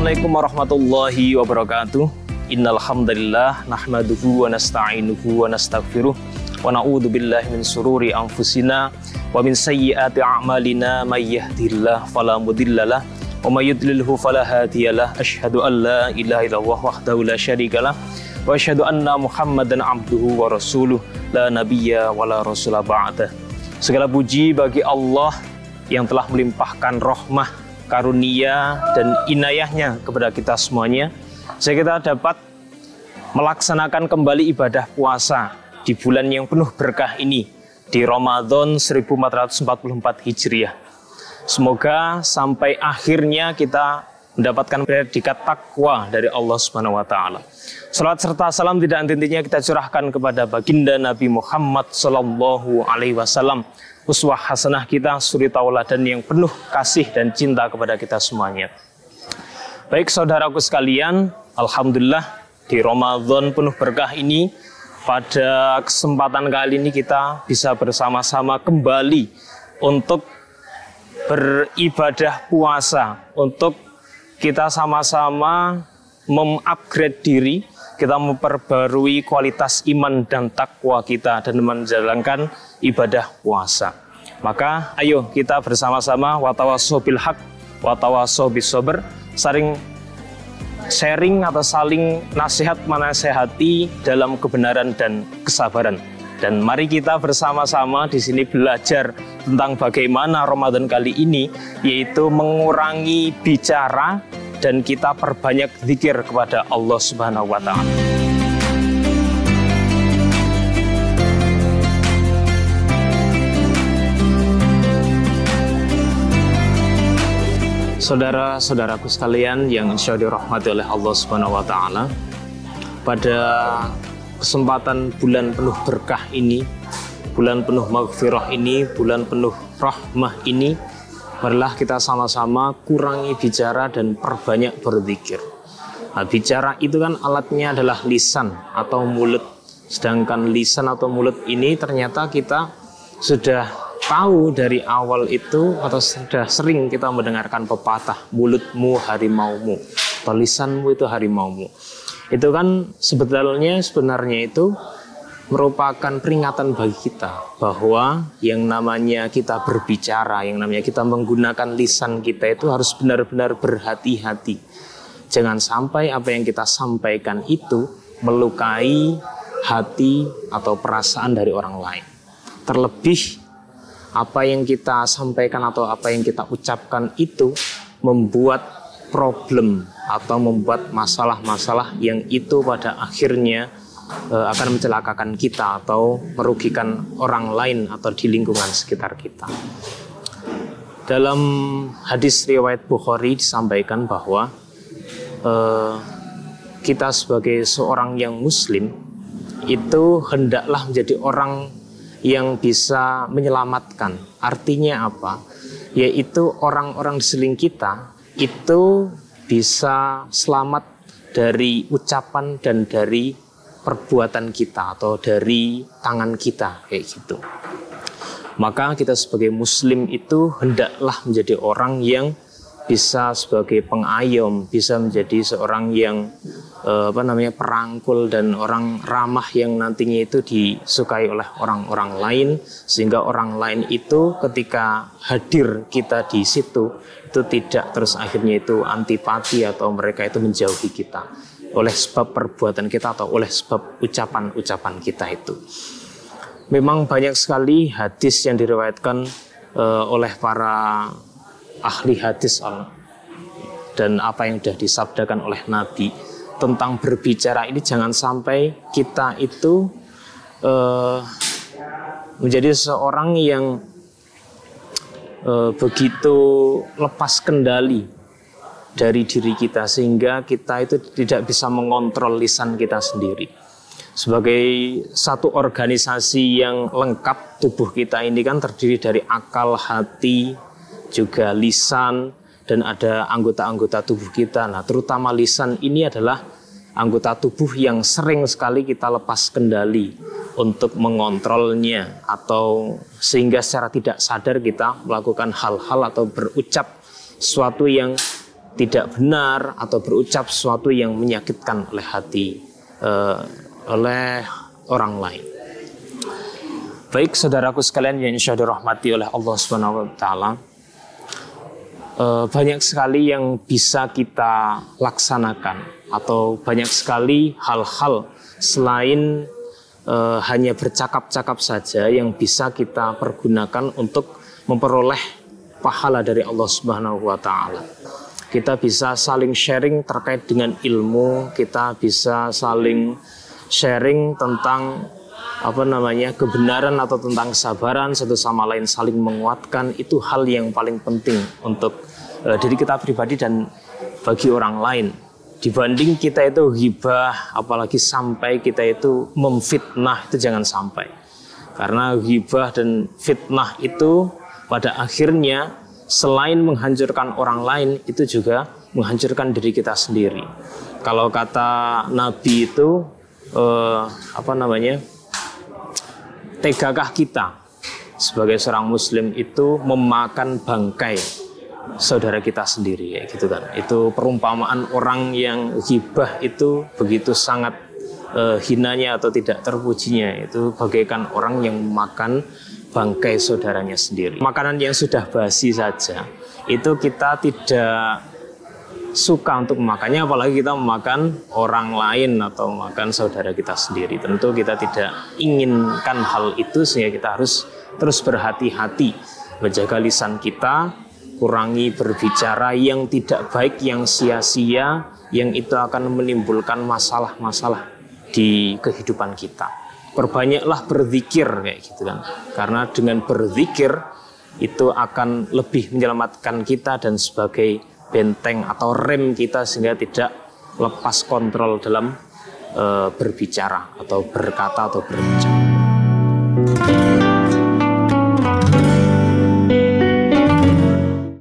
Assalamualaikum warahmatullahi wabarakatuh. Innal hamdalillah nahmaduhu wa nasta'inuhu wa nastaghfiruh wa na'udzu billahi min sururi anfusina wa min sayyiati a'malina may yahdihillahu fala mudhillalah wa may yudlilhu fala hadiyalah. Asyhadu an la ilaha illallah wahdahu la syarikalah wa asyhadu anna Muhammadan abduhu wa rasuluh la nabiyya wa la rasula ba'dah. Segala puji bagi Allah yang telah melimpahkan rahmah, karunia dan inayahnya kepada kita semuanya, sehingga kita dapat melaksanakan kembali ibadah puasa di bulan yang penuh berkah ini, di Ramadan 1444 Hijriah. Semoga sampai akhirnya kita mendapatkan predikat takwa dari Allah Subhanahu wa taala. Salat serta salam tidak henti-hentinya kita curahkan kepada baginda Nabi Muhammad sallallahu alaihi wasallam, uswah hasanah kita, suri tauladan yang penuh kasih dan cinta kepada kita semuanya. Baik saudaraku sekalian, alhamdulillah di Ramadan penuh berkah ini, pada kesempatan kali ini kita bisa bersama-sama kembali untuk beribadah puasa, untuk kita sama-sama mengupgrade diri, kita memperbarui kualitas iman dan takwa kita dan menjalankan ibadah puasa. Maka ayo kita bersama-sama watawassaw bil haq watawassaw bis sabr, saling sharing atau saling nasihat menasehati dalam kebenaran dan kesabaran. Dan mari kita bersama-sama di sini belajar tentang bagaimana Ramadan kali ini, yaitu mengurangi bicara dan kita perbanyak zikir kepada Allah Subhanahu wa taala. Saudara-saudaraku sekalian yang insya Allah dirahmati oleh Allah Subhanahu wa taala, pada kesempatan bulan penuh berkah ini, bulan penuh maghfirah ini, bulan penuh rahmah ini, marilah kita sama-sama kurangi bicara dan perbanyak berzikir. Nah, bicara itu kan alatnya adalah lisan atau mulut. Sedangkan lisan atau mulut ini ternyata kita sudah tahu dari awal itu, atau sudah sering kita mendengarkan pepatah, mulutmu harimaumu, atau lisanmu itu harimaumu. Itu kan sebenarnya itu merupakan peringatan bagi kita bahwa yang namanya kita berbicara, yang namanya kita menggunakan lisan kita itu harus benar-benar berhati-hati. Jangan sampai apa yang kita sampaikan itu melukai hati atau perasaan dari orang lain. Terlebih apa yang kita sampaikan atau apa yang kita ucapkan itu membuat problem atau membuat masalah-masalah yang itu pada akhirnya akan mencelakakan kita atau merugikan orang lain atau di lingkungan sekitar kita. Dalam hadis riwayat Bukhari disampaikan bahwa kita sebagai seorang yang muslim itu hendaklah menjadi orang yang bisa menyelamatkan. Artinya apa? Yaitu orang-orang di sekeliling kita itu bisa selamat dari ucapan dan dari perbuatan kita atau dari tangan kita, kayak gitu. Maka kita sebagai muslim itu hendaklah menjadi orang yang bisa sebagai pengayom, bisa menjadi seorang yang perangkul dan orang ramah yang nantinya itu disukai oleh orang-orang lain, sehingga orang lain itu ketika hadir kita di situ itu tidak terus akhirnya itu antipati atau mereka itu menjauhi kita oleh sebab perbuatan kita atau oleh sebab ucapan-ucapan kita itu. Memang banyak sekali hadis yang diriwayatkan oleh para ahli hadis dan apa yang sudah disabdakan oleh Nabi tentang berbicara ini. Jangan sampai kita itu menjadi seorang yang begitu lepas kendali dari diri kita sehingga kita itu tidak bisa mengontrol lisan kita sendiri. Sebagai satu organisasi yang lengkap, tubuh kita ini kan terdiri dari akal, hati, juga lisan, dan ada anggota-anggota tubuh kita. Nah, terutama lisan ini adalah anggota tubuh yang sering sekali kita lepas kendali untuk mengontrolnya, atau sehingga secara tidak sadar kita melakukan hal-hal atau berucap sesuatu yang tidak benar atau berucap sesuatu yang menyakitkan oleh hati oleh orang lain. Baik saudaraku sekalian yang insya Allah dirahmati oleh Allah Subhanahu wa taala, banyak sekali yang bisa kita laksanakan atau banyak sekali hal-hal selain hanya bercakap-cakap saja yang bisa kita pergunakan untuk memperoleh pahala dari Allah Subhanahu wa taala. Kita bisa saling sharing terkait dengan ilmu, kita bisa saling sharing tentang kebenaran atau tentang kesabaran, satu sama lain saling menguatkan. Itu hal yang paling penting untuk diri kita pribadi dan bagi orang lain. Dibanding kita itu ghibah, apalagi sampai kita itu memfitnah, itu jangan sampai. Karena ghibah dan fitnah itu pada akhirnya selain menghancurkan orang lain, itu juga menghancurkan diri kita sendiri. Kalau kata Nabi itu tegakah kita sebagai seorang muslim itu memakan bangkai saudara kita sendiri, ya gitu kan. Itu perumpamaan orang yang ghibah itu begitu sangat hinanya atau tidak terpujinya, itu bagaikan orang yang memakan bangkai saudaranya sendiri. Makanan yang sudah basi saja itu kita tidak suka untuk memakannya, apalagi kita memakan orang lain atau memakan saudara kita sendiri. Tentu kita tidak inginkan hal itu, sehingga kita harus terus berhati-hati menjaga lisan kita, kurangi berbicara yang tidak baik, yang sia-sia, yang itu akan menimbulkan masalah-masalah di kehidupan kita. Perbanyaklah berzikir kayak gitu kan, karena dengan berzikir itu akan lebih menyelamatkan kita dan sebagai benteng atau rem kita sehingga tidak lepas kontrol dalam berbicara atau berkata atau berucap.